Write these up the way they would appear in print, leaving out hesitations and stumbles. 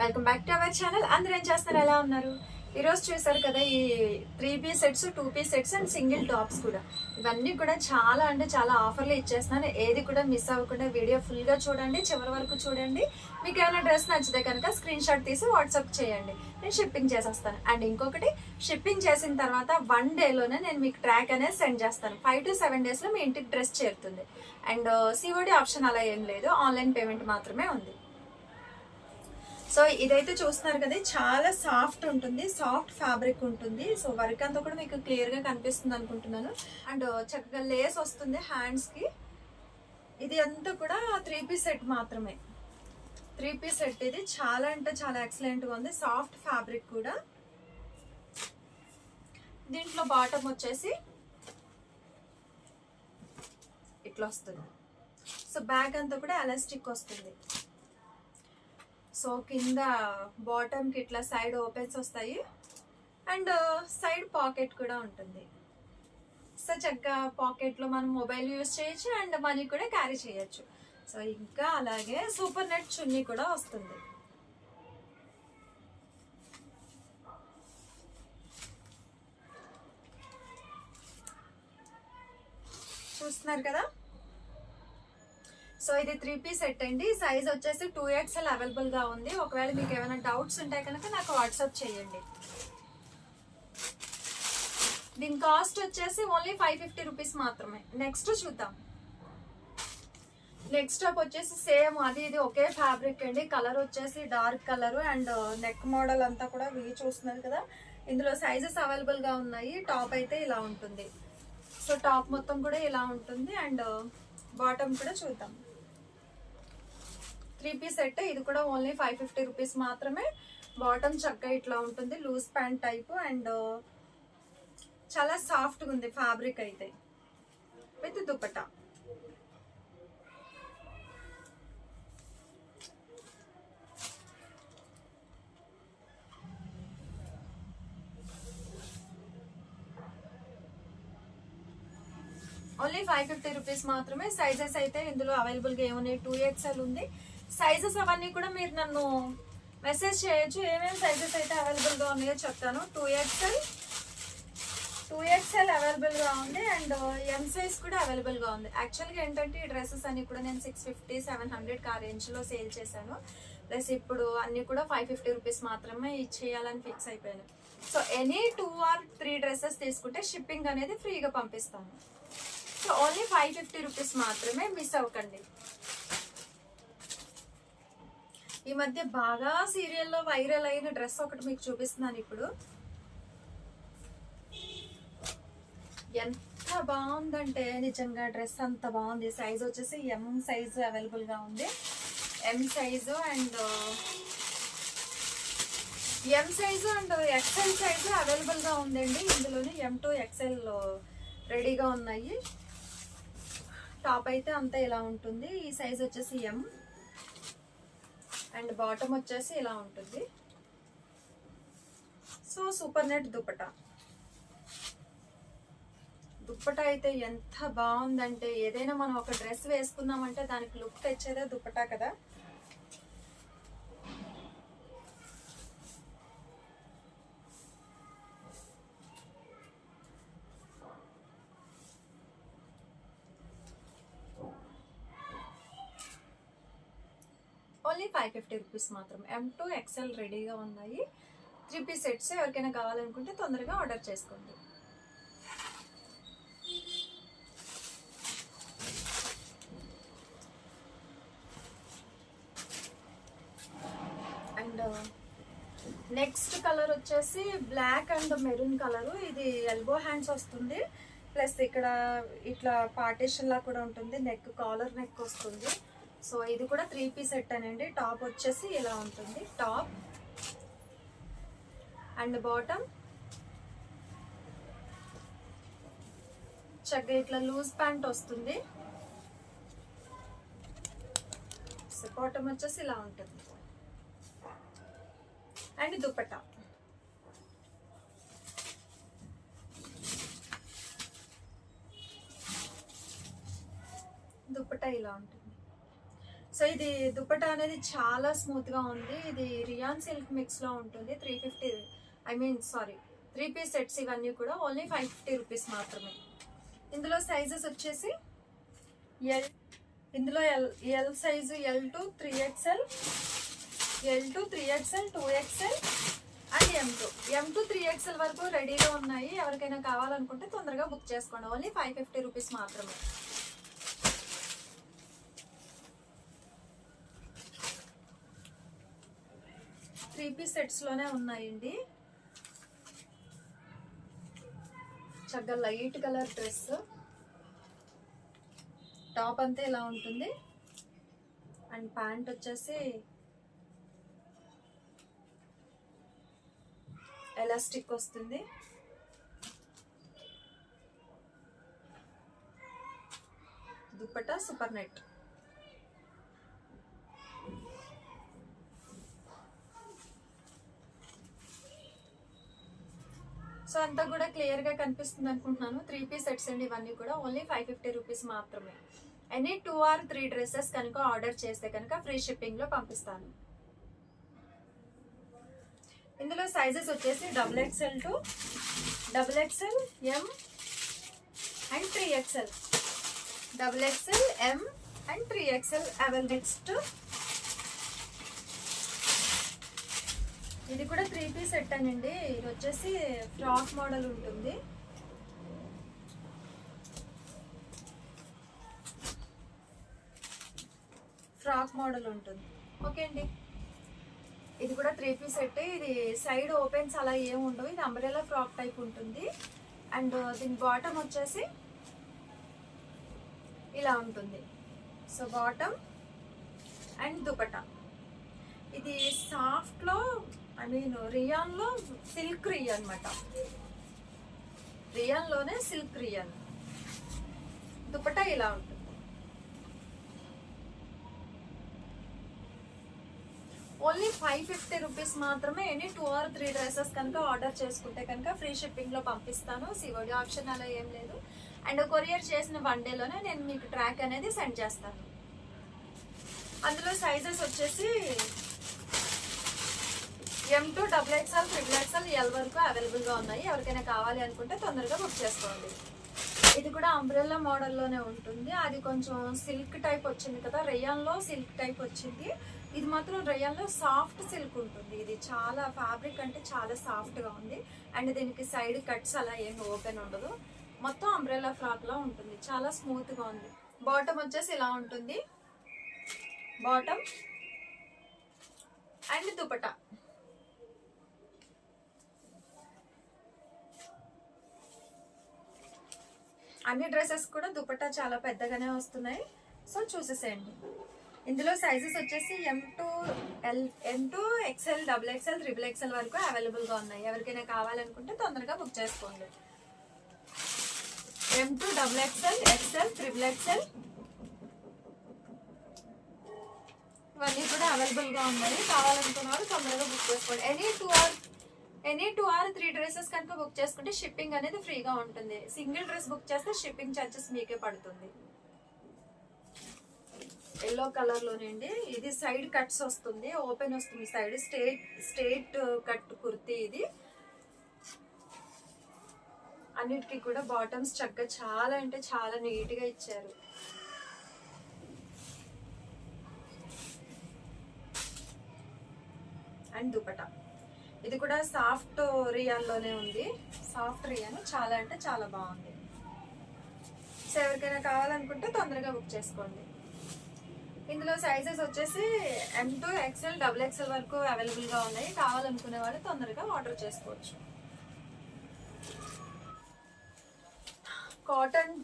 Welcome back to our channel. అందరూ ఏం చేస్తున్నారు, ఎలా ఉన్నారు? ఈరోజు చూసారు కదా, ఈ 3 piece sets, 2 piece sets and single tops కూడా, ఇవన్నీ కూడా చాలా అంటే చాలా ఆఫర్లు ఇచ్చేస్తున్నాను. ఏది కూడా మిస్ అవ్వకుండా వీడియో ఫుల్గా చూడండి, చివరి వరకు చూడండి. మీకు ఏమైనా డ్రెస్ నచ్చితే కనుక స్క్రీన్ షాట్ తీసి వాట్సాప్ చేయండి, నేను షిప్పింగ్ చేసేస్తాను. అండ్ ఇంకొకటి, షిప్పింగ్ చేసిన తర్వాత 1 డేలోనే నేను మీకు ట్రాక్ అనేది సెండ్ చేస్తాను. 5 to 7 డేస్లో మీ ఇంటికి డ్రెస్ చేరుతుంది. అండ్ సిఓడి ఆప్షన్ అలా ఏం లేదు, ఆన్లైన్ పేమెంట్ మాత్రమే ఉంది. సో ఇదైతే చూస్తున్నారు కదా, చాలా సాఫ్ట్ ఉంటుంది, సాఫ్ట్ ఫ్యాబ్రిక్ ఉంటుంది. సో వర్క్ అంతా కూడా మీకు క్లియర్గా కనిపిస్తుంది అనుకుంటున్నాను. అండ్ చక్కగా లేస్ వస్తుంది హ్యాండ్స్కి. ఇది అంతా కూడా 3 పీస్ సెట్ మాత్రమే. 3 పీస్ సెట్ ఇది చాలా అంటే చాలా ఎక్సలెంట్గా ఉంది, సాఫ్ట్ ఫ్యాబ్రిక్ కూడా. దీంట్లో బాటమ్ వచ్చేసి ఇట్లా వస్తుంది. సో బ్యాగ్ అంతా కూడా ఎలాస్టిక్ వస్తుంది. సో కింద బాటమ్కి ఇట్లా సైడ్ ఓపెన్స్ వస్తాయి అండ్ సైడ్ పాకెట్ కూడా ఉంటుంది. సో చక్కగా పాకెట్లో మనం మొబైల్ యూజ్ చేయొచ్చు అండ్ మనీ కూడా క్యారీ చేయొచ్చు. సో ఇంకా అలాగే సూపర్ నెట్ చున్నీ కూడా వస్తుంది. చూస్తున్నారు కదా. సో ఇది 3 పీస్ సెట్ అండి. సైజ్ వచ్చేసి 2XL అవైలబుల్గా ఉంది. ఒకవేళ మీకు ఏమైనా డౌట్స్ ఉంటాయి కనుక నాకు వాట్సాప్ చేయండి. దీని కాస్ట్ వచ్చేసి ఓన్లీ 550 రూపీస్ మాత్రమే. నెక్స్ట్ చూద్దాం. నెక్స్ట్ టాప్ వచ్చేసి సేమ్ అది ఇది ఒకే ఫ్యాబ్రిక్ అండి. కలర్ వచ్చేసి dark colour and neck model అంతా కూడా చూస్తున్నారు కదా. ఇందులో సైజెస్ అవైలబుల్గా ఉన్నాయి. టాప్ అయితే ఇలా ఉంటుంది. సో టాప్ మొత్తం కూడా ఇలా ఉంటుంది అండ్ బాటమ్ కూడా చూద్దాం. 3 పీస్ సెట్ ఇది కూడా ఓన్లీ 550 రూపీస్ మాత్రమే. బాటమ్ చక్కగా ఇట్లా ఉంటుంది, లూజ్ ప్యాంట్ టైప్ అండ్ చాలా సాఫ్ట్గా ఉంది ఫ్యాబ్రిక్ అయితే, విత్ దుపట్టా. ఓన్లీ 550 రూపీస్ మాత్రమే. సైజెస్ అయితే ఇందులో అవైలబుల్గా ఏమున్నాయి, 2XL ఉంది. సైజెస్ అవన్నీ కూడా మీరు నన్ను మెసేజ్ చేయొచ్చు, ఏమేమి సైజెస్ అయితే అవైలబుల్గా ఉన్నాయో చెప్తాను. 2XL అవైలబుల్గా ఉంది అండ్ M సైజ్ కూడా అవైలబుల్గా ఉంది. యాక్చువల్గా ఏంటంటే ఈ డ్రెస్సెస్ అన్ని కూడా నేను 650, 700 ఆ రేంజ్లో సేల్ చేశాను. ప్లస్ ఇప్పుడు అన్ని కూడా 550 రూపీస్ మాత్రమే ఇచ్చేయాలని ఫిక్స్ అయిపోయాను. సో ఎనీ 2 or 3 డ్రెస్సెస్ తీసుకుంటే షిప్పింగ్ అనేది ఫ్రీగా పంపిస్తాను. సో ఓన్లీ 550 రూపీస్ మాత్రమే, మిస్ అవ్వకండి. ఈ మధ్య బాగా సీరియల్లో వైరల్ అయిన డ్రెస్ ఒకటి మీకు చూపిస్తున్నాను ఇప్పుడు. ఎంత బాగుందంటే నిజంగా డ్రెస్ అంత బాగుంది. సైజ్ వచ్చేసి M సైజు అవైలబుల్గా ఉంది. M size and XL size అవైలబుల్గా ఉందండి. ఇందులోనే M to XL రెడీగా ఉన్నాయి. టాప్ అయితే అంతా ఇలా ఉంటుంది. ఈ సైజ్ వచ్చేసి M అండ్ బాటమ్ వచ్చేసి ఇలా ఉంటుంది. So super net dupatta. Dupatta అయితే ఎంత బాగుందంటే, ఏదైనా మనం ఒక డ్రెస్ వేసుకున్నామంటే దానికి లుక్ తెచ్చేదే దుప్పటా కదా. ఓన్లీ 550 రూపీస్ మాత్రం. M to XL రెడీగా ఉన్నాయి. 3 పీస్ సెట్స్ ఎవరికైనా కావాలనుకుంటే తొందరగా ఆర్డర్ చేసుకోండి. అండ్ నెక్స్ట్ కలర్ వచ్చేసి బ్లాక్ అండ్ మెరూన్ కలరు. ఇది ఎల్బో హ్యాండ్స్ వస్తుంది, ప్లస్ ఇక్కడ ఇట్లా పార్టీషన్ లా కూడా ఉంటుంది. నెక్ కాలర్ నెక్ వస్తుంది. సో ఇది కూడా 3 పీస్ సెట్ అనండి. టాప్ వచ్చేసి ఇలా ఉంటుంది, టాప్ అండ్ బాటమ్ చక్కగా ఇట్లా లూజ్ ప్యాంట్ వస్తుంది. సో బాటమ్ వచ్చేసి ఇలా ఉంటుంది అండ్ దుపట్టా. దుపట్టా ఇలా ఉంటుంది. సో ఇది దుపట్టా అనేది చాలా స్మూత్గా ఉంది. ఇది రియాన్ సిల్క్ మిక్స్లో ఉంటుంది. 350 3 పీస్ సెట్స్ ఇవన్నీ కూడా ఓన్లీ 550 రూపీస్ మాత్రమే. ఇందులో సైజెస్ వచ్చేసి ఇందులో L size L2 3XL, L2 3XL, 2XL and M2 3XL వరకు రెడీగా ఉన్నాయి. ఎవరికైనా కావాలనుకుంటే తొందరగా బుక్ చేసుకోండి. ఓన్లీ 550 రూపీస్ మాత్రమే. త్రీ పీస్ సెట్స్లోనే ఉన్నాయండి. చక్కగా లైట్ కలర్ డ్రెస్, టాప్ అంతా ఇలా ఉంటుంది అండ్ ప్యాంట్ వచ్చేసి ఎలాస్టిక్ వస్తుంది. Dupatta super net. సో అంతా కూడా క్లియర్గా కనిపిస్తుంది అనుకుంటున్నాను. 3 పీస్ సెట్స్ అండి ఇవన్నీ కూడా ఓన్లీ 550 రూపీస్ మాత్రమే. ఎనీ 2 or 3 డ్రెస్సెస్ కనుక ఆర్డర్ చేస్తే కనుక ఫ్రీ షిప్పింగ్లో పంపిస్తాను. ఇందులో సైజెస్ వచ్చేసి XXL to XXL, M and 3XL, XXL, M and 3XL available. Next ఇది కూడా 3 పీస్ సెట్ అనండి. ఇది వచ్చేసి ఫ్రాక్ మోడల్ ఉంటుంది. ఓకే అండి. ఇది కూడా 3 పీస్ సెట్. ఇది సైడ్ ఓపెన్స్ అలా ఏమి ఉండవు. ఇది అంబ్రెల్లా ఫ్రాక్ టైప్ ఉంటుంది. అండ్ దీని బాటమ్ వచ్చేసి ఇలా ఉంటుంది. So bottom and dupatta. ఇది సాఫ్ట్లో రియాన్లో సిల్క్ రియాన్ అనమాట. రియాన్లోనే సిల్క్ రియాన్. దుపట్టా ఇలా ఉంటుంది. ఓన్లీ 550 రూపీస్ మాత్రమే. ఎనీ 2 or 3 డ్రెస్సెస్ కనుక ఆర్డర్ చేసుకుంటే కనుక ఫ్రీ షిప్పింగ్లో పంపిస్తాను. సిఓడి ఆప్షన్ అలా ఏం లేదు. అండ్ కొరియర్ చేసిన 1 డేలోనే నేను మీకు ట్రాక్ అనేది సెండ్ చేస్తాను. అందులో సైజెస్ వచ్చేసి M2 XXL, XXL, L వరకు అవైలబుల్గా ఉన్నాయి. ఎవరికైనా కావాలి అనుకుంటే తొందరగా బుక్ చేసుకోండి. ఇది కూడా అంబ్రెల్లా మోడల్లోనే ఉంటుంది. అది కొంచెం సిల్క్ టైప్ వచ్చింది కదా, రేయాన్లో సిల్క్ టైప్ వచ్చింది. ఇది మాత్రం రేయాన్లో సాఫ్ట్ సిల్క్ ఉంటుంది. ఇది చాలా ఫ్యాబ్రిక్ అంటే చాలా సాఫ్ట్గా ఉంది. అండ్ దీనికి సైడ్ కట్స్ అలా ఏం ఓపెన్ ఉండదు. మొత్తం అంబ్రెల్లా ఫ్రాక్లా ఉంటుంది. చాలా స్మూత్గా ఉంది. బాటమ్ వచ్చేసి ఇలా ఉంటుంది. Bottom and dupatta. అన్ని డ్రెస్సెస్ కూడా దుపట్టా చాలా పెద్దగానే వస్తున్నాయి. సో చూసేసేయండి. ఇందులో సైజెస్ వచ్చేసి M2 XL, XXL, XXL వరకు అవైలబుల్గా ఉన్నాయి. ఎవరికైనా కావాలనుకుంటే తొందరగా బుక్ చేసుకోండి. M2 XXL, XL, XXL ఇవన్నీ కూడా అవైలబుల్గా ఉన్నాయి. కావాలనుకున్న వాళ్ళు తొందరగా బుక్ చేసుకోండి. ఎనీ 2 or 3 డ్రెస్సెస్ కనుక బుక్ చేసుకుంటే షిప్పింగ్ అనేది ఫ్రీగా ఉంటుంది. సింగిల్ డ్రెస్ బుక్ చేస్తే షిప్పింగ్ ఛార్జెస్ మీకే పడుతుంది. ఎల్లో కలర్లోనండి. ఇది సైడ్ కట్స్ వస్తుంది, ఓపెన్ వస్తుంది. Side straight cut kurti. ఇది అన్నిటికీ కూడా బాటమ్స్ చక్కగా చాలా అంటే చాలా నీట్గా ఇచ్చారు. అండ్ దుపట్టా. ఇది కూడా సాఫ్ట్ రియాన్లోనే ఉంది. సాఫ్ట్ రియాన్ చాలా అంటే చాలా బాగుంది. సో ఎవరికైనా కావాలనుకుంటే తొందరగా బుక్ చేసుకోండి. ఇందులో సైజెస్ వచ్చేసి M2 XL, XXL వరకు అవైలబుల్గా ఉన్నాయి. కావాలనుకునే వాళ్ళు తొందరగా ఆర్డర్ చేసుకోవచ్చు. Cotton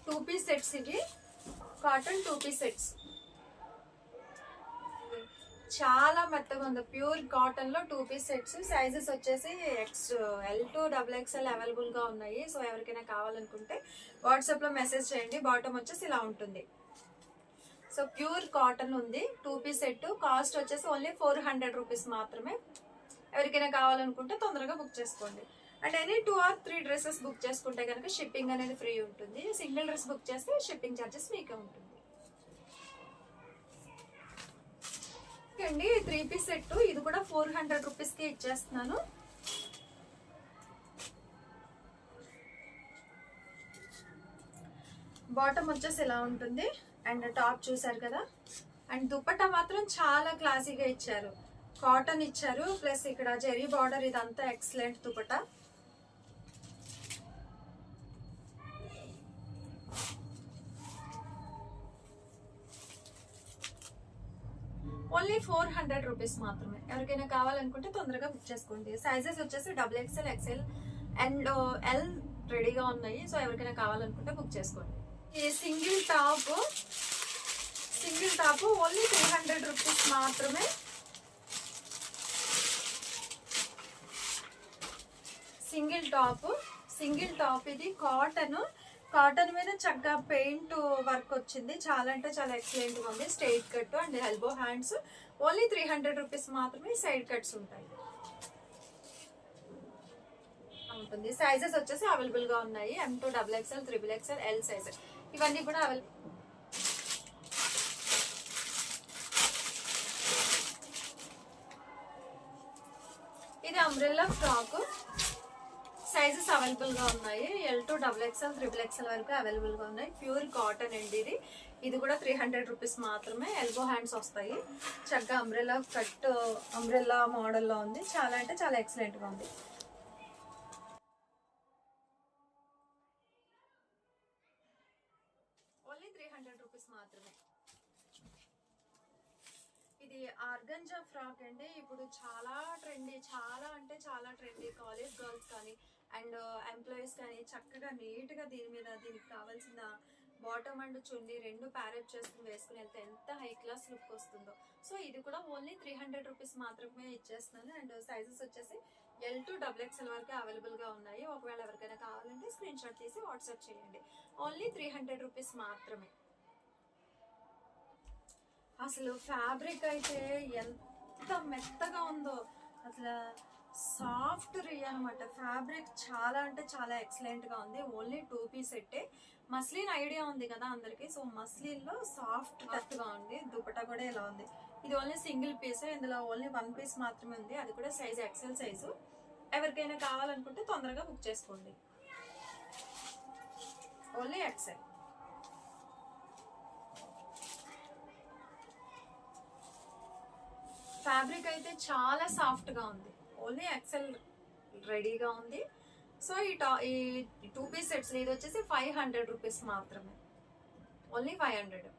2 piece sets. ఇవి కాటన్ 2 పీస్ సెట్స్. చాలా మెత్తగా ఉంది. ప్యూర్ కాటన్ లో 2 పీస్ సెట్స్. సైజెస్ వచ్చేసి L2 XXL అవైలబుల్గా ఉన్నాయి. సో ఎవరికైనా కావాలనుకుంటే వాట్సాప్లో మెసేజ్ చేయండి. బాటమ్ వచ్చేసి ఇలా ఉంటుంది. సో ప్యూర్ కాటన్ ఉంది. 2 పీస్ సెట్. కాస్ట్ వచ్చేసి ఓన్లీ 400 రూపీస్ మాత్రమే. ఎవరికైనా కావాలనుకుంటే తొందరగా బుక్ చేసుకోండి. And any 2 or 3 dresses book చేసుకుంటే కనుక షిప్పింగ్ అనేది ఫ్రీ ఉంటుంది. సింగిల్ డ్రెస్ బుక్ చేస్తే షిప్పింగ్ ఛార్జెస్ మీకే ఉంటుంది. అండి 3 పీస్ సెట్, ఇది కూడా 400 రూపీస్కి ఇచ్చేస్తున్నాను. బాటమ్ వచ్చేసి ఇలా ఉంటుంది అండ్ టాప్ చూసారు కదా. అండ్ దుపట్టా మాత్రం చాలా క్లాసీగా ఇచ్చారు, కాటన్ ఇచ్చారు, ప్లస్ ఇక్కడ జెరీ బార్డర్, ఇదంతా ఎక్సలెంట్ దుపట్టా. ఓన్లీ 400 రూపీస్ మాత్రమే. ఎవరికైనా కావాలనుకుంటే తొందరగా బుక్ చేసుకోండి. సైజెస్ వచ్చేసి XXL, XL అండ్ L రెడీగా ఉన్నాయి. సో ఎవరికైనా కావాలనుకుంటే బుక్ చేసుకోండి. ఈ సింగిల్ టాప్ ఓన్లీ 200 రూపీస్ మాత్రమే. సింగిల్ టాప్ ఇది కాటన్ మీద చక్కగా పెయింట్ వర్క్ వచ్చింది, చాలా అంటే చాలా ఎక్సలెంట్ గా ఉంది. Straight cut and elbow hands, only 300 rupees మాత్రమే. సైడ్ కట్స్ ఉంటాయి ఉంటుంది. సైజెస్ వచ్చేసి అవైలబుల్ గా ఉన్నాయి. M2 XXL, XXL, L size ఇవన్నీ కూడా అవైలబుల్. ఇది అంబ్రెల్లా ఫ్రాక్, సైజెస్ అవైలబుల్ గా ఉన్నాయి. L2 XXL, XXL వరకు అవైలబుల్ గా ఉన్నాయి. ప్యూర్ కాటన్ అండి ఇది కూడా 300 రూపీస్ మాత్రమే. ఎల్బో హ్యాండ్స్ వస్తాయి, చక్కగా అంబ్రెల్లా కట్, అంబ్రెల్లా మోడల్లో ఉంది, చాలా అంటే చాలా ఎక్సలెంట్ గా ఉంది. ఓన్లీ 300 రూపీస్ మాత్రమే. ఇది ఆర్గంజా ఫ్రాక్ అండి, ఇప్పుడు చాలా ట్రెండీ, చాలా అంటే చాలా ట్రెండీ. కాలేజ్ గర్ల్స్ కానీ అండ్ ఎంప్లాయీస్ కానీ చక్కగా నీట్ గా దీనికి కావాల్సిన బాటమ్ అండ్ చున్నీ రెండు ప్యారెట్ చేసుకుని వేసుకుని వెళ్తే ఎంత హై క్లాస్ లుక్ వస్తుందో. సో ఇది కూడా ఓన్లీ 300 రూపీస్ మాత్రమే ఇచ్చేస్తున్నాను. అండ్ సైజెస్ వచ్చేసి L2 XXL వరకు అవైలబుల్ గా ఉన్నాయి. ఒకవేళ ఎవరికైనా కావాలంటే స్క్రీన్ షాట్ తీసి వాట్సాప్ చేయండి. ఓన్లీ 300 రూపీస్ మాత్రమే. అసలు ఫ్యాబ్రిక్ అయితే ఎంత మెత్తగా ఉందో, అసలు సాఫ్ట్ రియా అనమాట. ఫ్యాబ్రిక్ చాలా అంటే చాలా ఎక్సలెంట్ గా ఉంది. ఓన్లీ 2 పీస్ సెట్టే. మస్లిన్ ఐడియా ఉంది కదా అందరికి, సో మస్లిన్ లో సాఫ్ట్ టచ్ గా ఉంది. దుపట్టా కూడా ఇలా ఉంది. ఇది ఓన్లీ సింగిల్ పీస్, ఇందులో ఓన్లీ 1 పీస్ మాత్రమే ఉంది, అది కూడా సైజ్ XL సైజు. ఎవరికైనా కావాలనుకుంటే తొందరగా బుక్ చేసుకోండి. Only XL. ఫ్యాబ్రిక్ అయితే చాలా సాఫ్ట్ గా ఉంది. ఓన్లీ XL రెడీగా ఉంది. సో ఈ 2 పీస్ సెట్స్ ఇది వచ్చేసి 500 రూపీస్ మాత్రమే. ఓన్లీ 500.